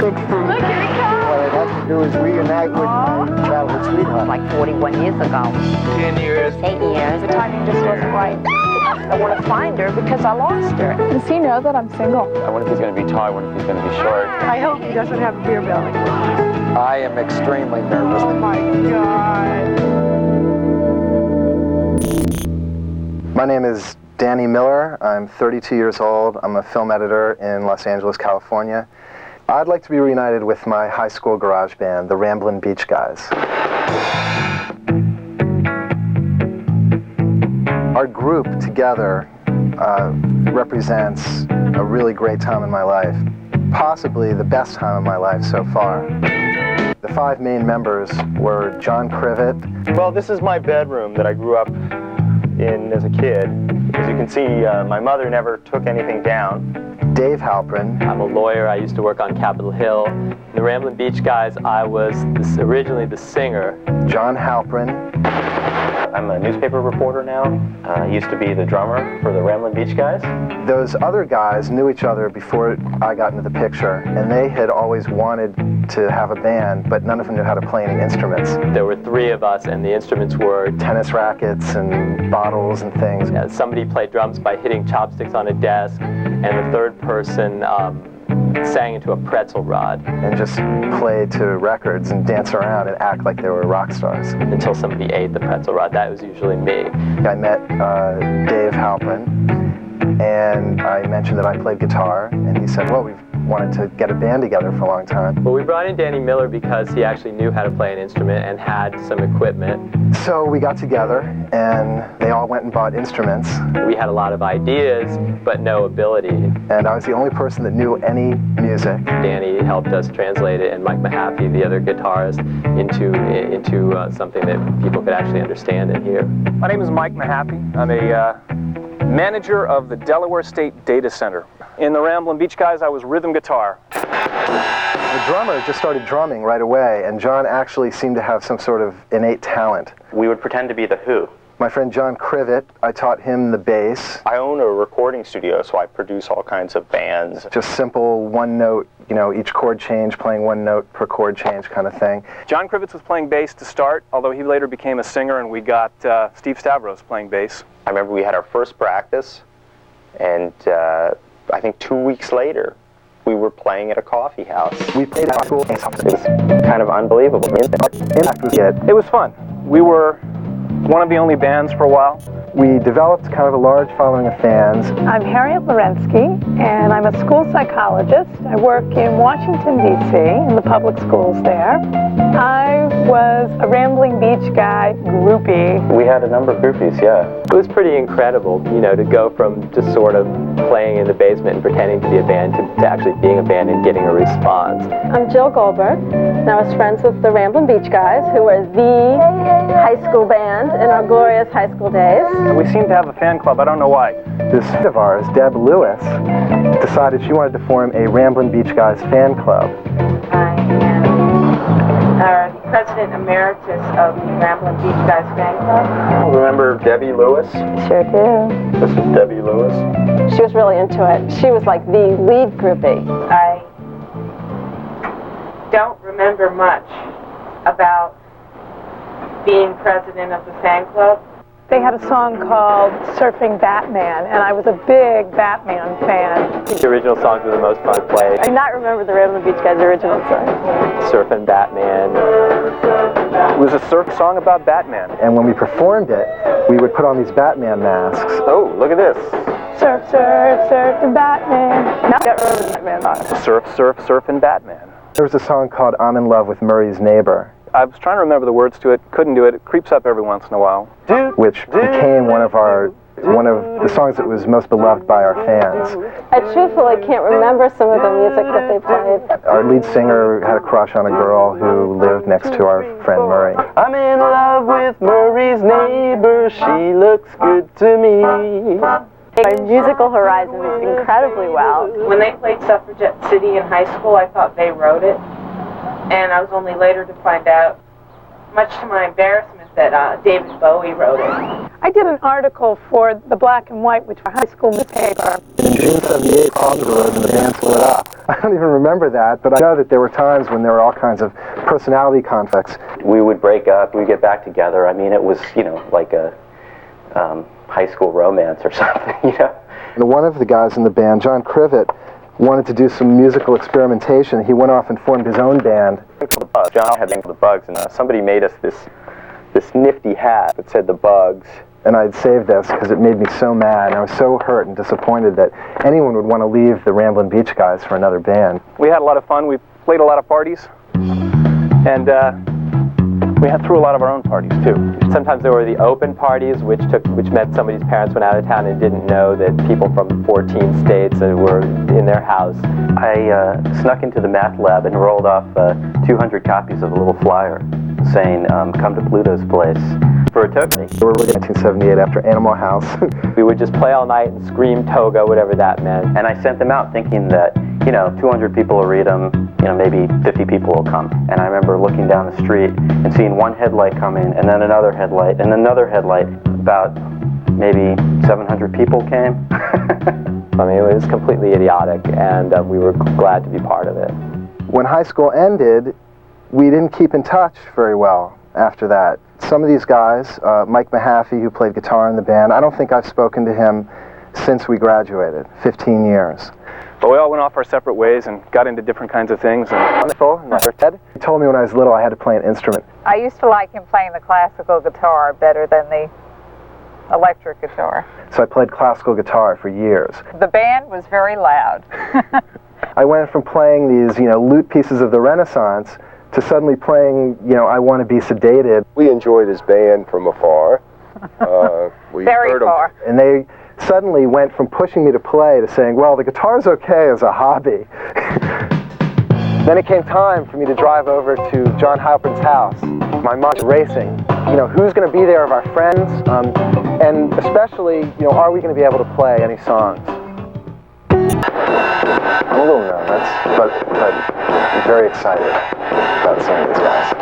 Look, here he comes. What I'd have to do is reunite with my childhood sweetheart. Like 41 years ago. 10 years. 8 years. The timing just wasn't right. I want to find her because I lost her. Does he know that I'm single? I wonder if he's going to be tall, I wonder if he's going to be short. I hope he doesn't have a beer belly. I am extremely nervous. Oh my God. My name is Danny Miller. I'm 32 years old. I'm a film editor in Los Angeles, California. I'd like to be reunited with my high school garage band, the Ramblin' Beach Guys. Our group together represents a really great time in my life, possibly the best time of my life so far. The 5 main members were John Krivit. Well, this is my bedroom that I grew up in as a kid. As you can see, my mother never took anything down. Dave Halprin. I'm a lawyer. I used to work on Capitol Hill. The Ramblin' Beach Guys, I was originally the singer. John Halprin. I'm a newspaper reporter now. I used to be the drummer for the Ramblin' Beach Guys. Those other guys knew each other before I got into the picture, and they had always wanted to have a band, but none of them knew how to play any instruments. There were 3 of us, and the instruments were Tennis rackets and bottles and things. somebody played drums by hitting chopsticks on a desk, and the third person sang into a pretzel rod. And just play to records and dance around and act like they were rock stars. Until somebody ate the pretzel rod. That was usually me. I met Dave Halprin, and I mentioned that I played guitar, and he said, well, we've wanted to get a band together for a long time. Well, we brought in Danny Miller because he actually knew how to play an instrument and had some equipment. So we got together, and they all went and bought instruments. We had a lot of ideas, but no ability. And I was the only person that knew any music. Danny helped us translate it, and Mike Mahaffey, the other guitarist, into something that people could actually understand and hear. My name is Mike Mahaffey. I'm a manager of the Delaware State Data Center. In the Ramblin' Beach Guys, I was rhythm guitar. The drummer just started drumming right away, and John actually seemed to have some sort of innate talent. We would pretend to be the Who. My friend John Krivit, I taught him the bass. I own a recording studio, so I produce all kinds of bands. Just simple one note, each chord change, playing one note per chord change kind of thing. John Krivitz was playing bass to start, although he later became a singer, and we got Steve Stavros playing bass. I remember we had our first practice, and I think 2 weeks later, we were playing at a coffee house. We played at school. It was kind of unbelievable. It was fun. We were one of the only bands for a while. We developed kind of a large following of fans. I'm Harriet Lorensky, and I'm a school psychologist. I work in Washington, D.C., in the public schools there. I was a Ramblin' Beach Guy groupie. We had a number of groupies, yeah. It was pretty incredible, to go from just sort of playing in the basement and pretending to be a band to actually being a band and getting a response. I'm Jill Goldberg, and I was friends with the Ramblin' Beach Guys, who were the high school band in our glorious high school days. And we seemed to have a fan club. I don't know why. This friend of ours, Deb Lewis, decided she wanted to form a Ramblin' Beach Guys fan club. I am the President Emeritus of the Ramblin' Beach Guys fan club. Remember Debbie Lewis? Sure do. This is Debbie Lewis. She was really into it. She was like the lead groupie. I don't remember much about being president of the fan club. They had a song called Surfing Batman, and I was a big Batman fan. The original songs were the most fun to play. I do not remember the Ramblin' Beach Guys' original song. Surfing Batman. It was a surf song about Batman. And when we performed it, we would put on these Batman masks. Oh, look at this. Surf, surf, surfing Batman. Now I don't remember the Batman song. Surf, surf, surfing Batman. There was a song called I'm in Love with Murray's Neighbor. I was trying to remember the words to it, couldn't do it. It creeps up every once in a while. Which became one of the songs that was most beloved by our fans. I truthfully can't remember some of the music that they played. Our lead singer had a crush on a girl who lived next to our friend Murray. I'm in love with Murray's neighbor. She looks good to me. My musical horizon is incredibly well. When they played Suffragette City in high school, I thought they wrote it. And I was only later to find out, much to my embarrassment, that David Bowie wrote it. I did an article for the Black and White, which was a high school newspaper. In June '78, Palms arose and the band split up. I don't even remember that, but I know that there were times when there were all kinds of personality conflicts. We would break up, we'd get back together. I mean, it was, you know, like a high school romance or something, you know. And one of the guys in the band, John Crivet, wanted to do some musical experimentation. He went off and formed his own band. John had named the Bugs, and somebody made us this nifty hat that said the Bugs. And I'd saved this because it made me so mad, and I was so hurt and disappointed that anyone would want to leave the Ramblin' Beach Guys for another band. We had a lot of fun. We played a lot of parties, and we threw a lot of our own parties too. Sometimes there were the open parties, which meant somebody's parents went out of town and didn't know that people from 14 states were in their house. I snuck into the math lab and rolled off 200 copies of a little flyer saying, come to Pluto's place for a token. We were in 1978 after Animal House. We would just play all night and scream toga, whatever that meant. And I sent them out thinking that, you know, 200 people will read them, you know, maybe 50 people will come. And I remember looking down the street and seeing one headlight come in, and then another headlight, and another headlight. About maybe 700 people came. I mean, it was completely idiotic, and we were glad to be part of it. When high school ended, we didn't keep in touch very well after that. Some of these guys, Mike Mahaffey, who played guitar in the band, I don't think I've spoken to him since we graduated, 15 years. But we all went off our separate ways and got into different kinds of things. And Ted, he told me when I was little I had to play an instrument. I used to like him playing the classical guitar better than the electric guitar. So I played classical guitar for years. The band was very loud. I went from playing these, you know, lute pieces of the Renaissance to suddenly playing, you know, I Want to Be Sedated. We enjoyed his band from afar. We Very heard far. And they suddenly went from pushing me to play to saying, well, the guitar's okay as a hobby. Then it came time for me to drive over to John Halpern's house. My mind racing. You know, who's going to be there of our friends? And especially, you know, are we going to be able to play any songs? I'm a little nervous, but I'm very excited about seeing these guys.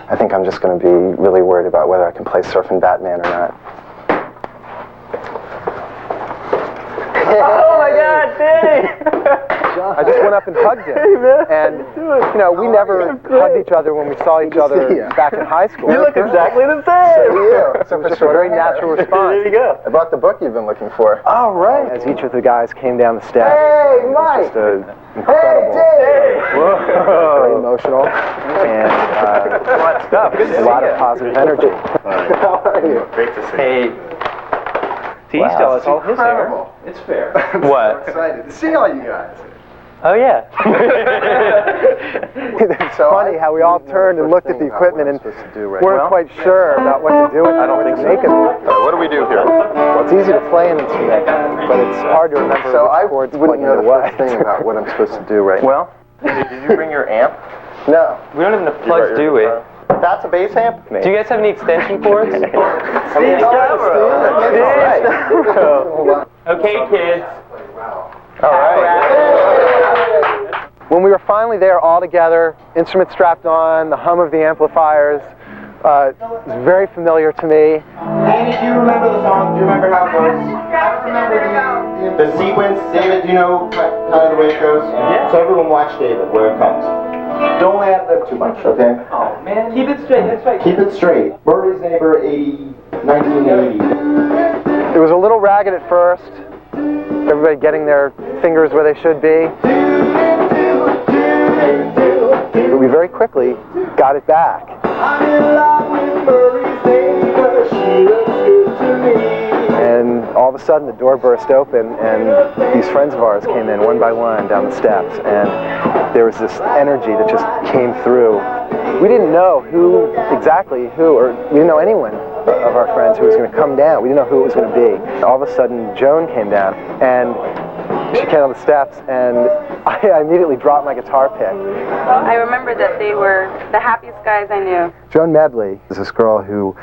I think I'm just going to be really worried about whether I can play Surfin' Batman or not. Oh my God, Danny! I just went up and hugged him. And, you know, we never hugged each other when we saw each other back in high school. You look exactly the same! So do you. So it was just a very natural response. There you go. I brought the book you've been looking for. Oh, right. As each of the guys came down the steps. Hey, Mike! Just incredible. Hey, Very emotional. And A lot of stuff. Good to a lot of positive energy. how are you? Great to see Hey. See, you still has all his hair. It's fair. What? Excited to see all you guys. Oh, yeah. It's funny how we all turned and looked at the equipment and weren't quite sure about what to do with it. I don't think so. What do we do here? Well, it's easy to play an instrument, but it's hard to remember which chords wouldn't know the what. first thing about what I'm supposed to do right now. well, Did you bring your amp? No. We don't have enough plugs, do we? That's a bass amp? Do you guys have any extension cords? Okay, kids. All right. When we were finally there all together, instruments strapped on, the hum of the amplifiers was very familiar to me. Danny, do you remember the song? Do you remember how it goes? I remember the sequence. David, do you know kind of the way it goes? Yeah. So everyone watch David, where it comes. Don't ad lib too much, okay? Oh, man. Keep it straight, that's right. Keep it straight. Murray's Neighbor, 1980. It was a little ragged at first, everybody getting their fingers where they should be. But we very quickly got it back. I'm in love with Murray's Neighbor, she looks good to me. And all of a sudden the door burst open and these friends of ours came in one by one down the steps, and there was this energy that just came through. We didn't know or we didn't know anyone of our friends who was going to come down. We didn't know who it was going to be. All of a sudden Joan came down and she came down the steps and I immediately dropped my guitar pick. I remember that they were the happiest guys I knew. Joan Medley is this girl who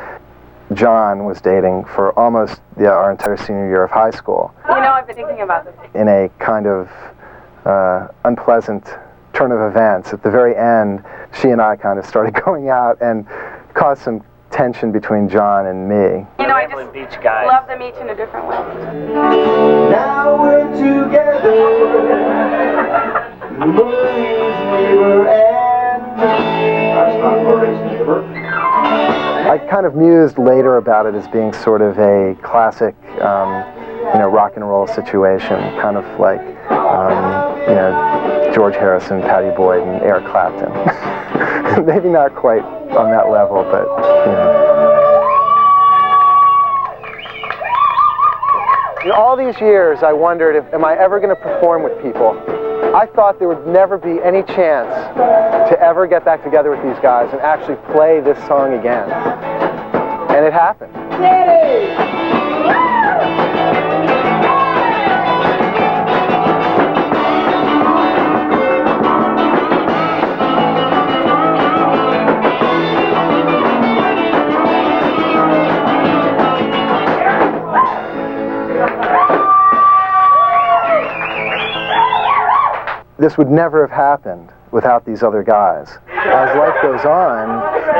John was dating for almost our entire senior year of high school. You know, I've been thinking about this. In a kind of unpleasant turn of events, at the very end, she and I kind of started going out and caused some tension between John and me. You know, I just love them each in a different way. Now we're together, Murray's neighbor and that's not Murray's neighbor. I kind of mused later about it as being sort of a classic, rock and roll situation, kind of like, George Harrison, Pattie Boyd, and Eric Clapton. Maybe not quite on that level, but, all these years I wondered, am I ever going to perform with people? I thought there would never be any chance to ever get back together with these guys and actually play this song again. And it happened. This would never have happened without these other guys. As life goes on,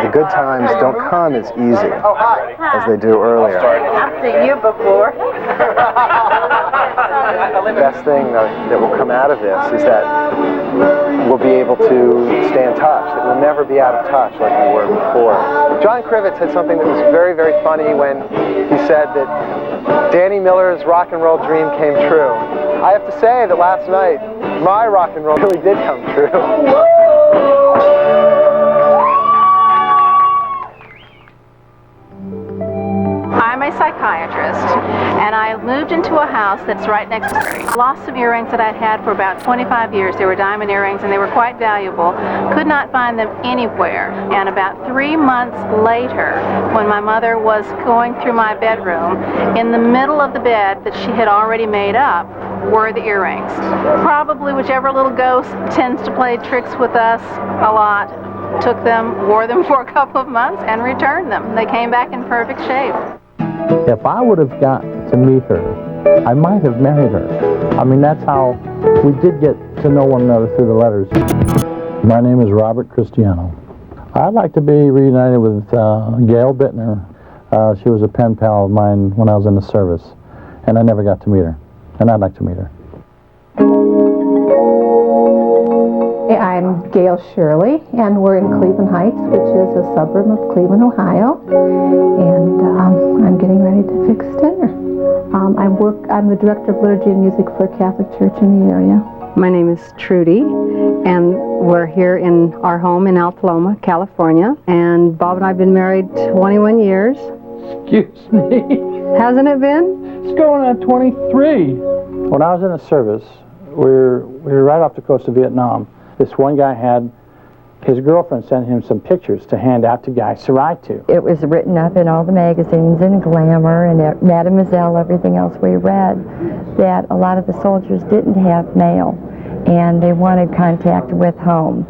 the good times don't come as easy as they do earlier. I've seen you before. The best thing that will come out of this is that we'll be able to stay in touch, that we'll never be out of touch like we were before. John Krivitz had something that was very, very funny when he said that Danny Miller's rock and roll dream came true. I have to say that last night, my rock and roll really did come true. I'm a psychiatrist, and I moved into a house that's right next to me. I lost some earrings that I'd had for about 25 years. They were diamond earrings, and they were quite valuable. Could not find them anywhere. And about 3 months later, when my mother was going through my bedroom, in the middle of the bed that she had already made up were the earrings. Probably whichever little ghost tends to play tricks with us a lot took them, wore them for a couple of months, and returned them. They came back in perfect shape. If I would have got to meet her, I might have married her. I mean, that's how we did get to know one another through the letters. My name is Robert Cristiano. I'd like to be reunited with Gail Bittner. She was a pen pal of mine when I was in the service, and I never got to meet her, and I'd like to meet her. I'm Gail Shirley, and we're in Cleveland Heights, which is a suburb of Cleveland, Ohio, and I'm getting ready to fix dinner. I'm the director of liturgy and music for a Catholic church in the area. My name is Trudy, and we're here in our home in Altaloma, California, and Bob and I have been married 21 years. Excuse me. Hasn't it been? It's going on 23. When I was in the service, we were right off the coast of Vietnam. This one guy had his girlfriend sent him some pictures to hand out to guys to write to. It was written up in all the magazines and Glamour and Mademoiselle, everything else we read, that a lot of the soldiers didn't have mail and they wanted contact with home.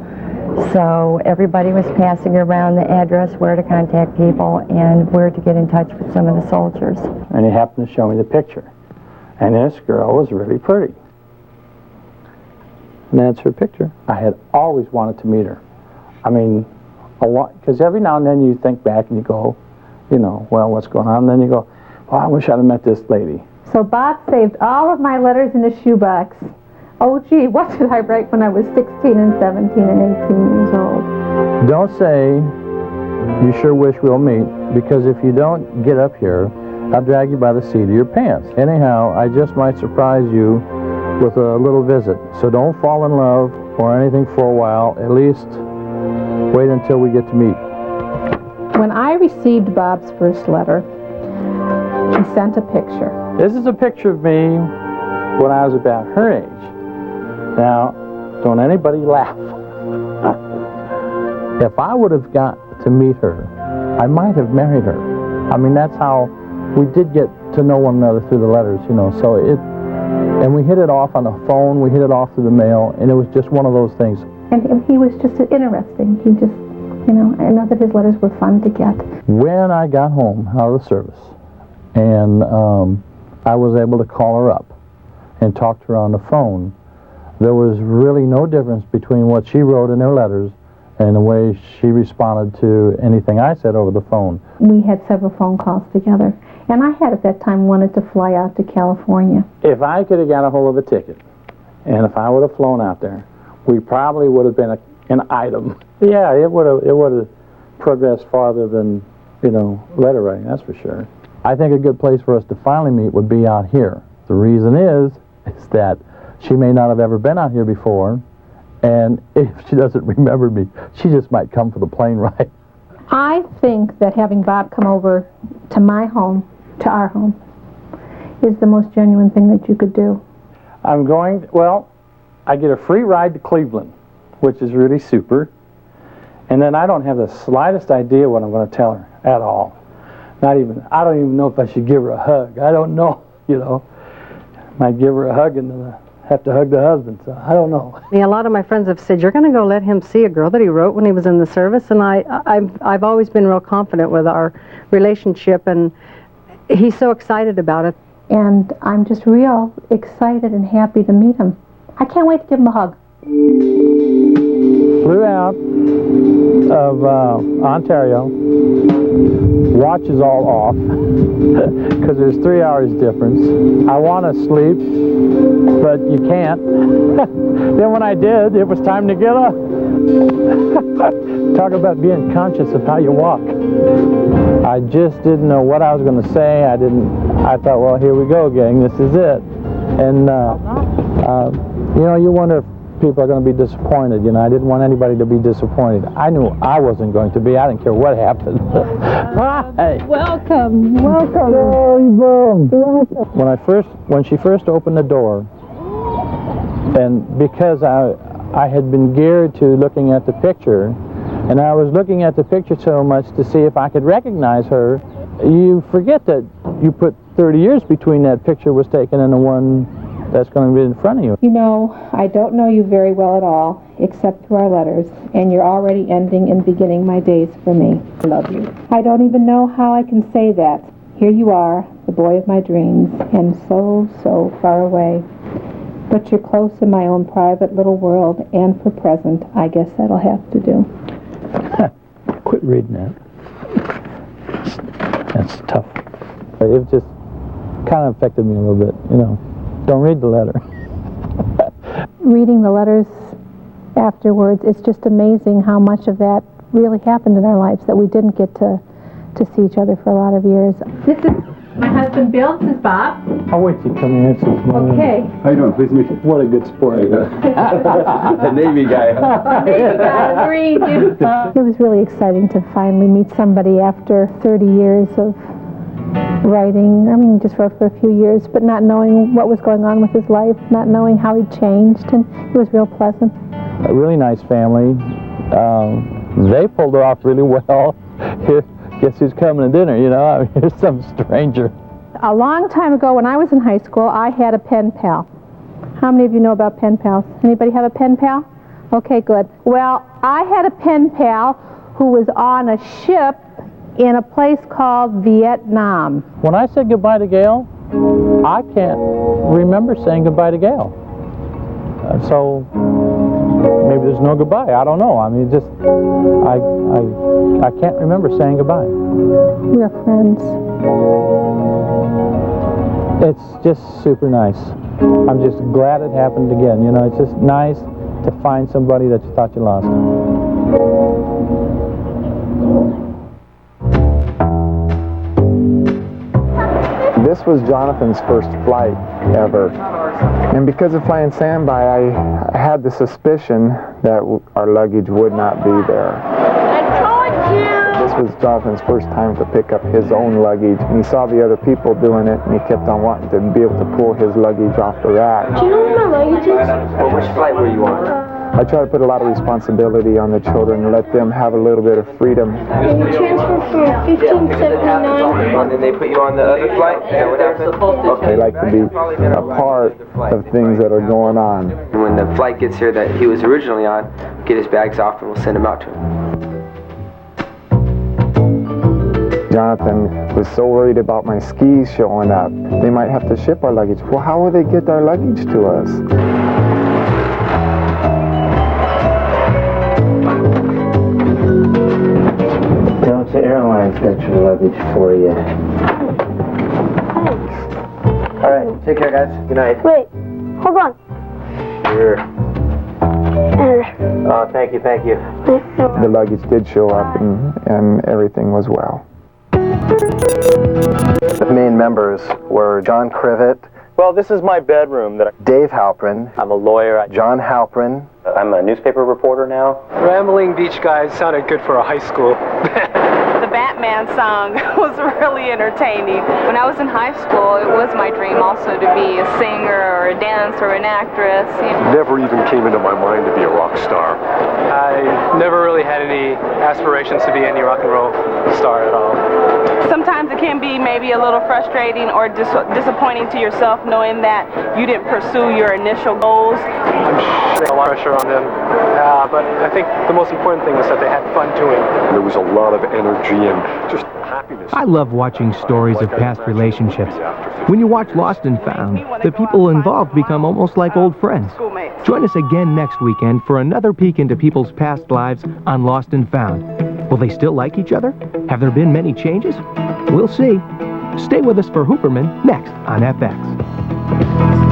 So everybody was passing around the address where to contact people and where to get in touch with some of the soldiers. And he happened to show me the picture. And this girl was really pretty. And that's her picture. I had always wanted to meet her. I mean, a lot, because every now and then you think back and you go, well, what's going on? And then you go, well, I wish I'd have met this lady. So Bob saved all of my letters in a shoebox. Oh, gee, what did I write when I was 16 and 17 and 18 years old? Don't say, you sure wish we'll meet, because if you don't get up here, I'll drag you by the seat of your pants. Anyhow, I just might surprise you with a little visit. So don't fall in love or anything for a while. At least wait until we get to meet. When I received Bob's first letter, he sent a picture. This is a picture of me when I was about her age. Now, don't anybody laugh. If I would have got to meet her, I might have married her. I mean, that's how we did get to know one another through the letters, so and we hit it off on the phone, we hit it off through the mail, and it was just one of those things. And he was just interesting. He just, I know that his letters were fun to get. When I got home out of the service, and I was able to call her up and talk to her on the phone, there was really no difference between what she wrote in her letters and the way she responded to anything I said over the phone. We had several phone calls together, and I had at that time wanted to fly out to California. If I could have got a hold of a ticket, and if I would have flown out there, we probably would have been an item. Yeah, it would have progressed farther than, you know, letter writing, that's for sure. I think a good place for us to finally meet would be out here. The reason is that she may not have ever been out here before, and if she doesn't remember me, she just might come for the plane ride. I think that having Bob come over to my home, to our home, is the most genuine thing that you could do. I'm going, well, I get a free ride to Cleveland, which is really super, and then I don't have the slightest idea what I'm going to tell her at all. I don't even know if I should give her a hug. I don't know, you know. Might give her a hug and then have to hug the husband, so I don't know. Yeah, a lot of my friends have said, you're going to go let him see a girl that he wrote when he was in the service, and I've always been real confident with our relationship, and he's so excited about it. And I'm just real excited and happy to meet him. I can't wait to give him a hug. Flew out of Ontario. Watch is all off because there's 3 hours difference. I want to sleep, but you can't. Then when I did, it was time to get up. Talk about being conscious of how you walk. I just didn't know what I was going to say. I thought, well, here we go, gang. This is it. And you know, you wonder if people are going to be disappointed. You know, I didn't want anybody to be disappointed. I knew I wasn't going to be. I didn't care what happened. Hey. Welcome. When she first opened the door, and because I had been geared to looking at the picture, and I was looking at the picture so much to see if I could recognize her, you forget that you put 30 years between that picture was taken and the one that's going to be in front of you. You know, I don't know you very well at all, except through our letters, and you're already ending and beginning my days for me. I love you. I don't even know how I can say that. Here you are, the boy of my dreams, and so, so far away. But you're close in my own private little world, and for present, I guess that'll have to do. Quit reading that. That's tough. It just kind of affected me a little bit, you know. Don't read the letter. Reading the letters afterwards, it's just amazing how much of that really happened in our lives that we didn't get to see each other for a lot of years. This is my husband Bill, this is Bob. I'll wait till you come here. Okay. How you doing? Pleased to meet you. What a good sport. The Navy guy. Agreed. It was really exciting to finally meet somebody after 30 years of writing. I mean, just wrote for a few years, but not knowing what was going on with his life, not knowing how he'd changed, and it was real pleasant. A really nice family. They pulled it off really well. Here, guess who's coming to dinner, you know? I mean, here's some stranger. A long time ago, when I was in high school, I had a pen pal. How many of you know about pen pals? Anybody have a pen pal? Okay, good. Well, I had a pen pal who was on a ship in a place called Vietnam. When I said goodbye to Gail, I can't remember saying goodbye to Gail. So maybe there's no goodbye. I don't know. I mean, just I can't remember saying goodbye. We are friends. It's just super nice. I'm just glad it happened again. You know, it's just nice to find somebody that you thought you lost. This was Jonathan's first flight ever. And because of flying standby, I had the suspicion that our luggage would not be there. This was Jonathan's first time to pick up his own luggage, and he saw the other people doing it, and he kept on wanting to be able to pull his luggage off the rack. Do you know where my luggage is? Well, which flight were you on? I try to put a lot of responsibility on the children and let them have a little bit of freedom. And you transferred from 1579. And then they put you on the other flight? Is that what happened? They like to be a part of things that are going on. When the flight gets here that he was originally on, get his bags off and we'll send him out to him. Jonathan was so worried about my skis showing up. They might have to ship our luggage. Well, how will they get our luggage to us? Caroline's got your luggage for you. All right, take care, guys. Good night. Wait, hold on. Sure. Oh, thank you, thank you. The luggage did show up, and everything was well. The main members were John Crivet. Well, this is my bedroom. Dave Halprin. I'm a lawyer. John Halprin. I'm a newspaper reporter now. Rambling Beach Guys sounded good for a high school. The Batman song was really entertaining. When I was in high school, it was my dream also to be a singer or a dancer or an actress. Never even came into my mind to be a rock star. I never really had any aspirations to be any rock and roll star at all. Sometimes it can be maybe a little frustrating or disappointing to yourself knowing that you didn't pursue your initial goals. I'm sure a lot of pressure on them, but I think the most important thing was that they had fun doing it. There was a lot of energy and just happiness. I love watching stories of past relationships. When you watch Lost and Found, the people involved become almost like old friends. Join us again next weekend for another peek into people's past lives on Lost and Found. Will they still like each other? Have there been many changes? We'll see. Stay with us for Hooperman next on FX.